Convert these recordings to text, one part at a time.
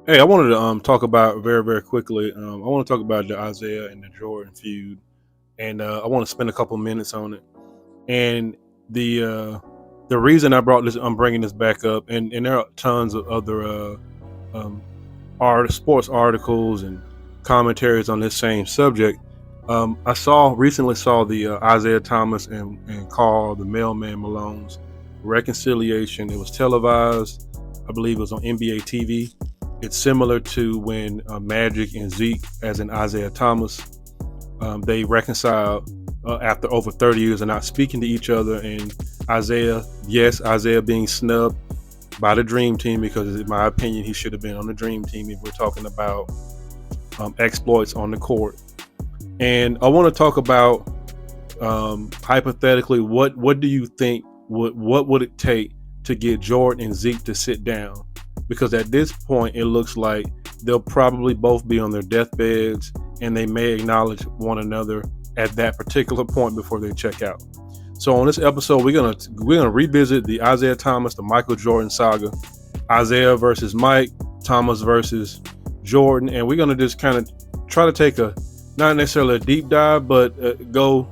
Hey, I wanted to talk about very very quickly. I want to talk about the Isaiah and the Jordan feud, and I want to spend a couple minutes on it. And the uh, the reason I'm bringing this back up, and there are tons of other um, sports articles and commentaries on this same subject. I recently saw the Isaiah Thomas and Carl the Mailman Malone's reconciliation. It was televised. I believe it was on NBA TV. It's similar to when Magic and Zeke, as in Isaiah Thomas, they reconciled after over 30 years of not speaking to each other. And Isaiah being snubbed by the Dream Team, because in my opinion, he should have been on the Dream Team if we're talking about exploits on the court. And I want to talk about hypothetically, what do you think? What would it take to get Jordan and Zeke to sit down? Because at this point, it looks like they'll probably both be on their deathbeds, and they may acknowledge one another at that particular point before they check out. So on this episode, we're gonna revisit the Isaiah Thomas, the Michael Jordan saga, Isaiah versus Mike, Thomas versus Jordan, and we're gonna just kind of try to take a not necessarily a deep dive, but go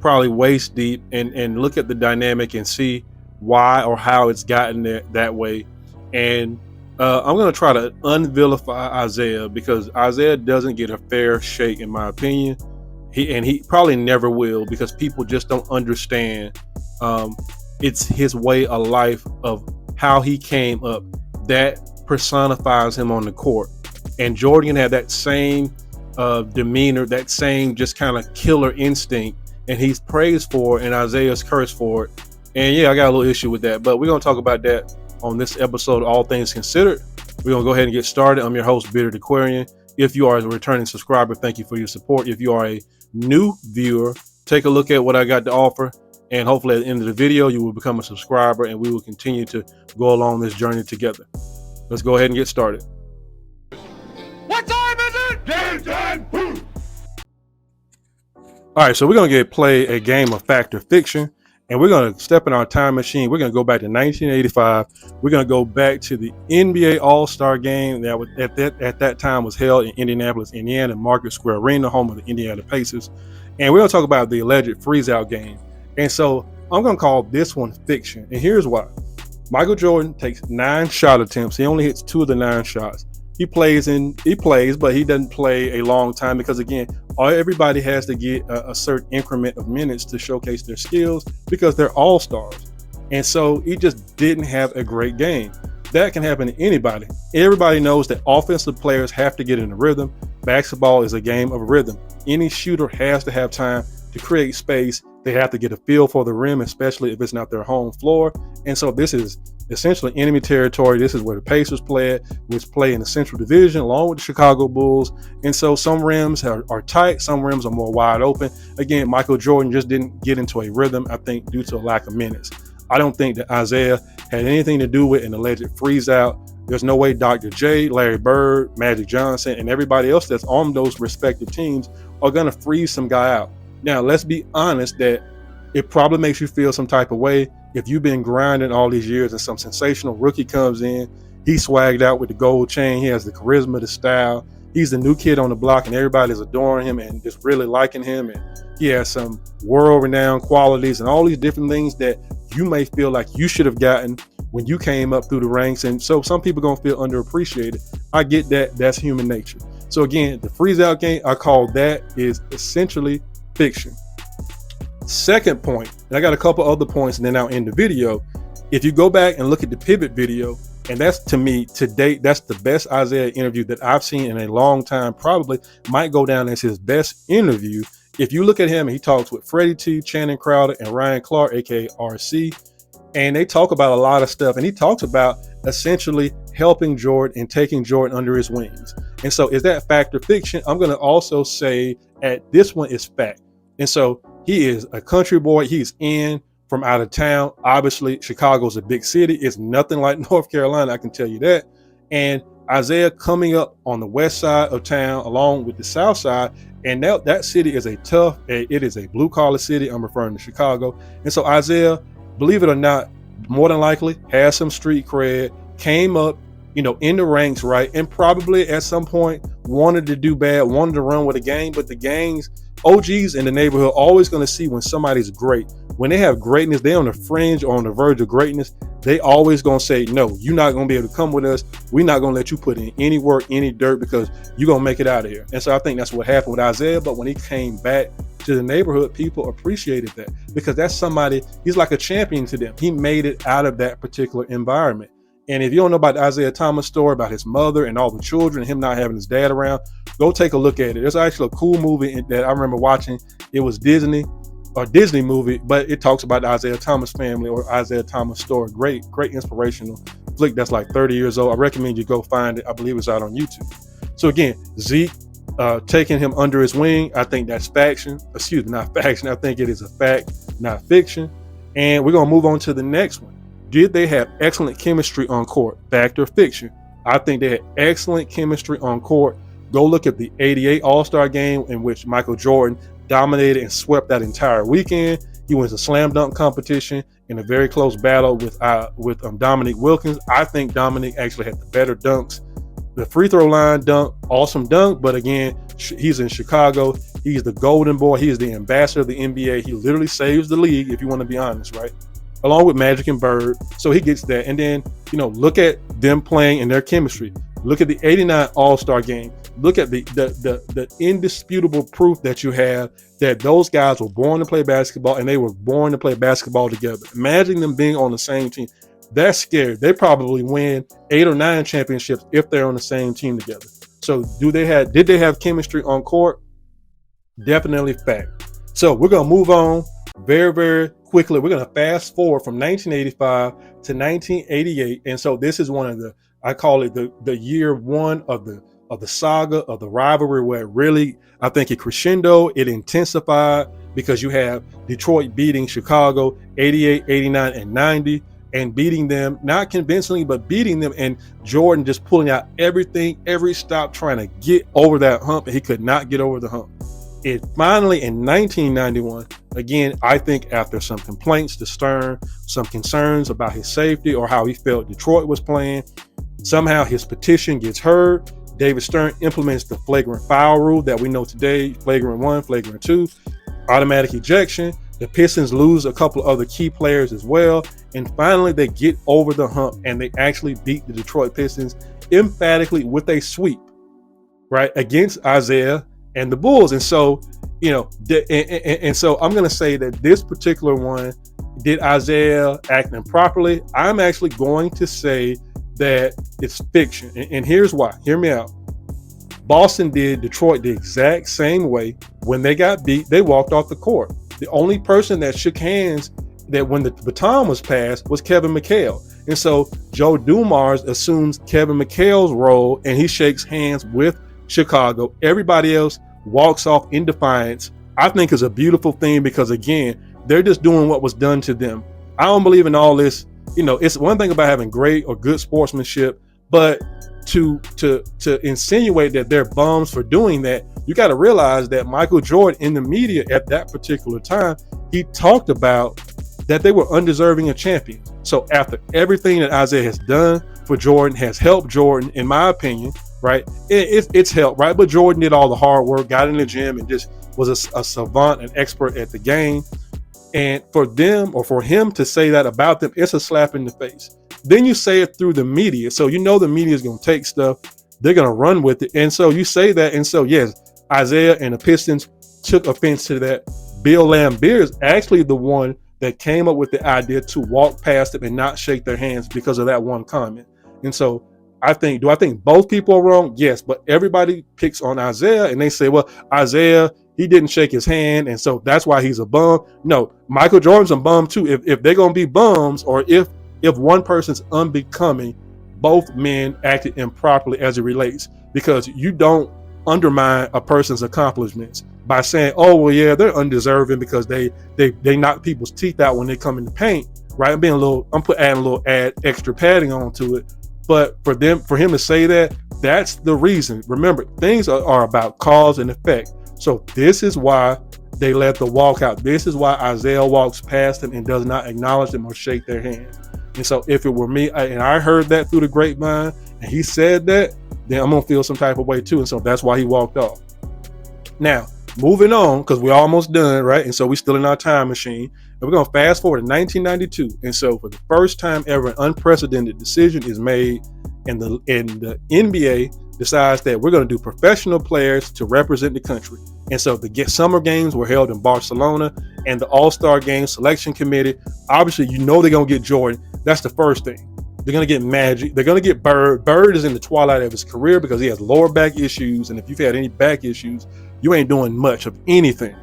probably waist deep and look at the dynamic and see why or how it's gotten there that way. And I'm going to try to unvilify Isaiah, because Isaiah doesn't get a fair shake, in my opinion. He probably never will, because people just don't understand. It's his way of life, of how he came up, that personifies him on the court. And Jordan had that same demeanor, that same just kind of killer instinct, and he's praised for it, and Isaiah's cursed for it. And yeah, I got a little issue with that, but we're going to talk about that on this episode, All Things Considered. We're going to go ahead and get started. I'm your host, Bearded Aquarian. If you are a returning subscriber, thank you for your support. If you are a new viewer, take a look at what I got to offer, and hopefully at the end of the video, you will become a subscriber, and we will continue to go along this journey together. Let's go ahead and get started. What time is it? Game time! Boom! All right, so we're going to play a game of fact or fiction. And we're going to step in our time machine. We're going to go back to 1985. We're going to go back to the NBA All-Star game that was, at that time was held in Indianapolis, Indiana, Market Square Arena, home of the Indiana Pacers. And we're going to talk about the alleged freeze-out game. And so I'm going to call this one fiction. And here's why. Michael Jordan takes 9 shot attempts. He only hits 2 of the 9 shots. He plays, but he doesn't play a long time, because again, everybody has to get a certain increment of minutes to showcase their skills, because they're all stars. And so he just didn't have a great game. That can happen to anybody. Everybody knows that offensive players have to get in a rhythm. Basketball is a game of rhythm. Any shooter has to have time to create space. They have to get a feel for the rim, especially if it's not their home floor. And so this is essentially enemy territory. This is where the Pacers play, which play in the Central Division along with the Chicago Bulls. And so some rims are tight, some rims are more wide open. Again, Michael Jordan just didn't get into a rhythm, I think, due to a lack of minutes. I don't think that Isaiah had anything to do with an alleged freeze out. There's no way Dr. J, Larry Bird, Magic Johnson, and everybody else that's on those respective teams are going to freeze some guy out. Now, let's be honest that it probably makes you feel some type of way if you've been grinding all these years and some sensational rookie comes in. He swagged out with the gold chain. He has the charisma, the style. He's the new kid on the block, and everybody's adoring him and just really liking him. And he has some world-renowned qualities and all these different things that you may feel like you should have gotten when you came up through the ranks. And so some people are going to feel underappreciated. I get that. That's human nature. So again, the freeze-out game, I call that is essentially fiction. Second point, and I got a couple other points, and then I'll end the video. If you go back and look at the pivot video, and that's, to me, to date, that's the best Isaiah interview that I've seen in a long time. Probably might go down as his best interview. If you look at him, he talks with Freddie T, Channing Crowder, and Ryan Clark, aka RC, and they talk about a lot of stuff. And he talks about essentially helping Jordan and taking Jordan under his wings. And so, is that fact or fiction? I'm going to also say at this one is fact. And so he is a country boy. He's in from out of town. Obviously, Chicago's a big city. It's nothing like North Carolina, I can tell you that. And Isaiah coming up on the west side of town along with the south side, and that city is it is a blue collar city. I'm referring to Chicago. And so Isaiah, believe it or not, more than likely has some street cred, came up in the ranks, right? And probably at some point wanted to do bad, wanted to run with a gang, but the gangs, OGs in the neighborhood, always going to see when somebody's great. When they have greatness, they're on the fringe or on the verge of greatness, they always going to say, no, you're not going to be able to come with us. We're not going to let you put in any work, any dirt, because you're going to make it out of here. And so I think that's what happened with Isiah. But when he came back to the neighborhood, people appreciated that because that's somebody, he's like a champion to them. He made it out of that particular environment. And if you don't know about the Isiah Thomas story, about his mother and all the children, and him not having his dad around, go take a look at it. There's actually a cool movie that I remember watching. It was Disney movie, but it talks about the Isiah Thomas family or Isiah Thomas story. Great inspirational flick that's like 30 years old. I recommend you go find it. I believe it's out on YouTube. So again, Zeke taking him under his wing, I think that's not faction. I think it is a fact, not fiction. And we're going to move on to the next one. Did they have excellent chemistry on court? Fact or fiction? I think they had excellent chemistry on court. Go look at the '88 All-Star game in which Michael Jordan dominated and swept that entire weekend. He wins a slam dunk competition in a very close battle with Dominique Wilkins. I think Dominique actually had the better dunks. The free throw line dunk, awesome dunk, but again, he's in Chicago. He's the golden boy. He is the ambassador of the NBA. He literally saves the league, if you want to be honest, right? Along with Magic and Bird. So he gets that. And then, look at them playing and their chemistry. Look at the '89 All-Star game. Look at the indisputable proof that you have that those guys were born to play basketball and they were born to play basketball together. Imagine them being on the same team. That's scary. They probably win 8 or 9 championships if they're on the same team together. So did they have chemistry on court? Definitely fact. So we're going to move on very, very quickly. We're going to fast forward from 1985 to 1988. And so this is one of I call it the year one of the saga of the rivalry, where it really, I think it crescendo, it intensified because you have Detroit beating Chicago 88, 89, and 90. And beating them, not convincingly, but beating them, and Jordan just pulling out everything, every stop, trying to get over that hump, and he could not get over the hump. It finally, in 1991, again, I think after some complaints to Stern, some concerns about his safety or how he felt Detroit was playing, somehow his petition gets heard. David Stern implements the flagrant foul rule that we know today, flagrant 1, flagrant 2, automatic ejection. The Pistons lose a couple of other key players as well. And finally, they get over the hump and they actually beat the Detroit Pistons emphatically with a sweep, right, against Isiah and the Bulls. And so, and so I'm going to say that this particular one, did Isiah act improperly? I'm actually going to say that it's fiction. And here's why. Hear me out. Boston did Detroit the exact same way. When they got beat, they walked off the court. The only person that shook hands that when the baton was passed was Kevin McHale. And so Joe Dumars assumes Kevin McHale's role and he shakes hands with Chicago. Everybody else walks off in defiance. I think is a beautiful thing because, again, they're just doing what was done to them. I don't believe in all this. It's one thing about having great or good sportsmanship, but to insinuate that they're bums for doing that, you got to realize that Michael Jordan in the media at that particular time, he talked about that they were undeserving of champions. So after everything that Isiah has done for Jordan, has helped Jordan, in my opinion, right? It's helped, right? But Jordan did all the hard work, got in the gym, and just was a savant, an expert at the game. And for them or for him to say that about them, it's a slap in the face. Then you say it through the media. So the media is going to take stuff. They're going to run with it. And so you say that. And so, yes, Isiah and the Pistons took offense to that. Bill Laimbeer is actually the one that came up with the idea to walk past them and not shake their hands because of that one comment. And so do I think both people are wrong? Yes, but everybody picks on Isiah and they say, well, Isiah, he didn't shake his hand, and so that's why he's a bum. No, Michael Jordan's a bum too. If they're going to be bums, or if one person's unbecoming, both men acted improperly as it relates, because you don't undermine a person's accomplishments by saying, oh, well, yeah, they're undeserving because they knock people's teeth out when they come in the paint, right? I'm adding a little extra padding onto it. But for him to say that, that's the reason. Remember, things are about cause and effect. So this is why they let the walk out. This is why Isiah walks past them and does not acknowledge them or shake their hand. And so if it were me, and I heard that through the grapevine, and he said that, then I'm gonna feel some type of way too. And so that's why he walked off. Now, moving on, because we're almost done, right? And so we're still in our time machine. And we're gonna fast forward to 1992. And so for the first time ever, an unprecedented decision is made, and the NBA decides that we're gonna do professional players to represent the country. And so the summer games were held in Barcelona, and the All-Star Game selection committee, obviously, you know they're gonna get Jordan. That's the first thing. They're going to get Magic. They're going to get Bird. Bird is in the twilight of his career because he has lower back issues. And if you've had any back issues, you ain't doing much of anything.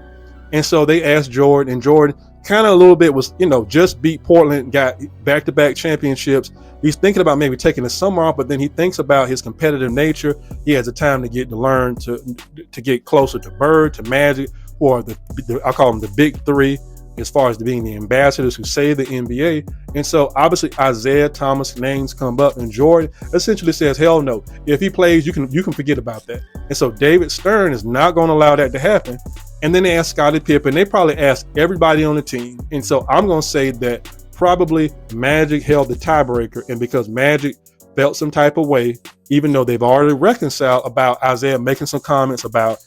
And so they asked Jordan, and Jordan kind of a little bit was, just beat Portland, got back-to-back championships. He's thinking about maybe taking the summer off, but then he thinks about his competitive nature. He has the time to learn to get closer to Bird, to Magic, or I call them the big three, as far as being the ambassadors who save the NBA. And so obviously Isiah Thomas names come up, and Jordan essentially says, hell no, if he plays, you can forget about that. And so David Stern is not going to allow that to happen. And then they asked Scottie Pippen. They probably asked everybody on the team. And so I'm going to say that probably Magic held the tiebreaker, and because Magic felt some type of way, even though they've already reconciled about Isiah making some comments about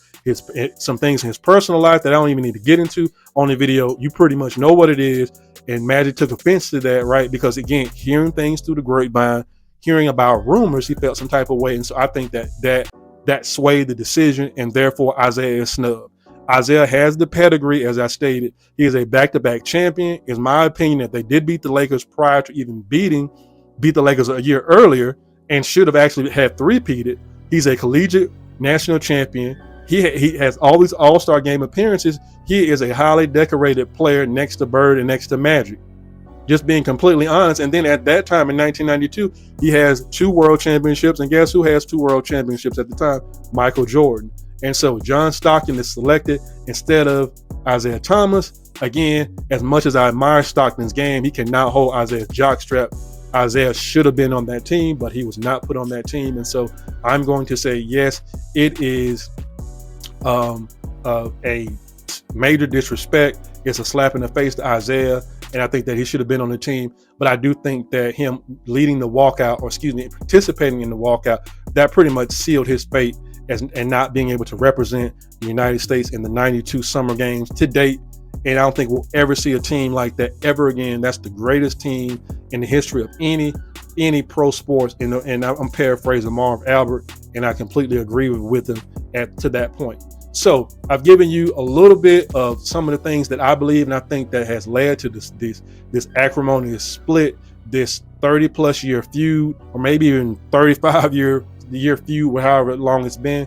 some things in his personal life that I don't even need to get into on the video. You pretty much know what it is. And Magic took offense to that, right? Because again, hearing things through the grapevine, hearing about rumors, he felt some type of way. And so I think that swayed the decision, and therefore Isiah is snubbed. Isiah has the pedigree, as I stated. He is a back-to-back champion. It's my opinion that they did beat the Lakers prior to even beat the Lakers a year earlier, and should have actually had three-peated. He's a collegiate national champion. He has all these All-Star Game appearances. He is a highly decorated player next to Bird and next to Magic. Just being completely honest. And then at that time in 1992, he has 2 world championships. And guess who has 2 world championships at the time? Michael Jordan. And so John Stockton is selected instead of Isiah Thomas. Again, as much as I admire Stockton's game, he cannot hold Isiah's jockstrap. Isiah should have been on that team, but he was not put on that team. And so I'm going to say, yes, it is a major disrespect. It's a slap in the face to Isiah, and I think that he should have been on the team. But I do think that him leading the walkout, participating in the walkout, that pretty much sealed his fate and not being able to represent the United States in the 92 Summer Games to date. And I don't think we'll ever see a team like that ever again. That's the greatest team in the history of any pro sports. And I'm paraphrasing Marv Albert, and I completely agree with him to that point. So I've given you a little bit of some of the things that I believe, and I think that has led to this acrimonious split, this 30+ year feud, or maybe even 35-year feud, however long it's been.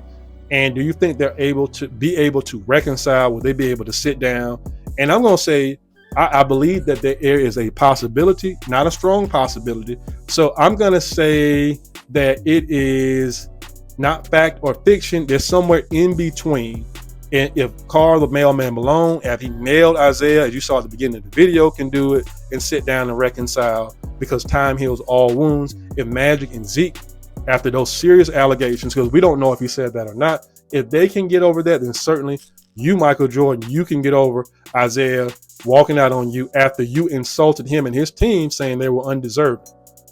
And do you think they're able to reconcile? Will they be able to sit down? And I'm going to say, I believe that there is a possibility, not a strong possibility. So I'm going to say that it is not fact or fiction. There's somewhere in between. And if Carl the Mailman Malone, if he nailed Isiah, as you saw at the beginning of the video, can do it and sit down and reconcile, because time heals all wounds. If Magic and Zeke, after those serious allegations, because we don't know if he said that or not, if they can get over that, then certainly you, Michael Jordan, you can get over Isiah walking out on you after you insulted him and his team, saying they were undeserving.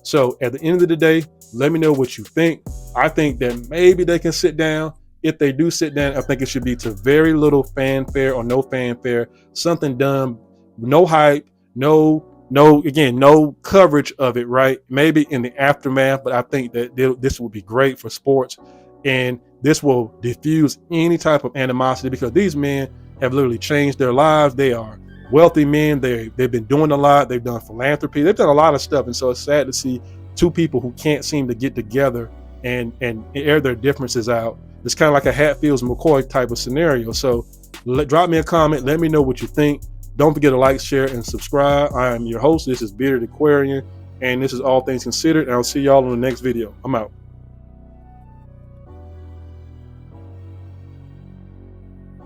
So at the end of the day, let me know what you think. I think that maybe they can sit down. If they do sit down, I think it should be to very little fanfare or no fanfare, something done, no hype, no coverage of it, right? Maybe in the aftermath, but I think that this will be great for sports, and this will diffuse any type of animosity, because these men have literally changed their lives. They are wealthy men. They've been doing a lot. They've done philanthropy. They've done a lot of stuff. And so it's sad to see two people who can't seem to get together and air their differences out. It's kind of like a Hatfields-McCoy type of scenario. So drop me a comment. Let me know what you think. Don't forget to like, share, and subscribe. I am your host. This is Bearded Aquarian, and this is All Things Considered. And I'll see y'all in the next video. I'm out.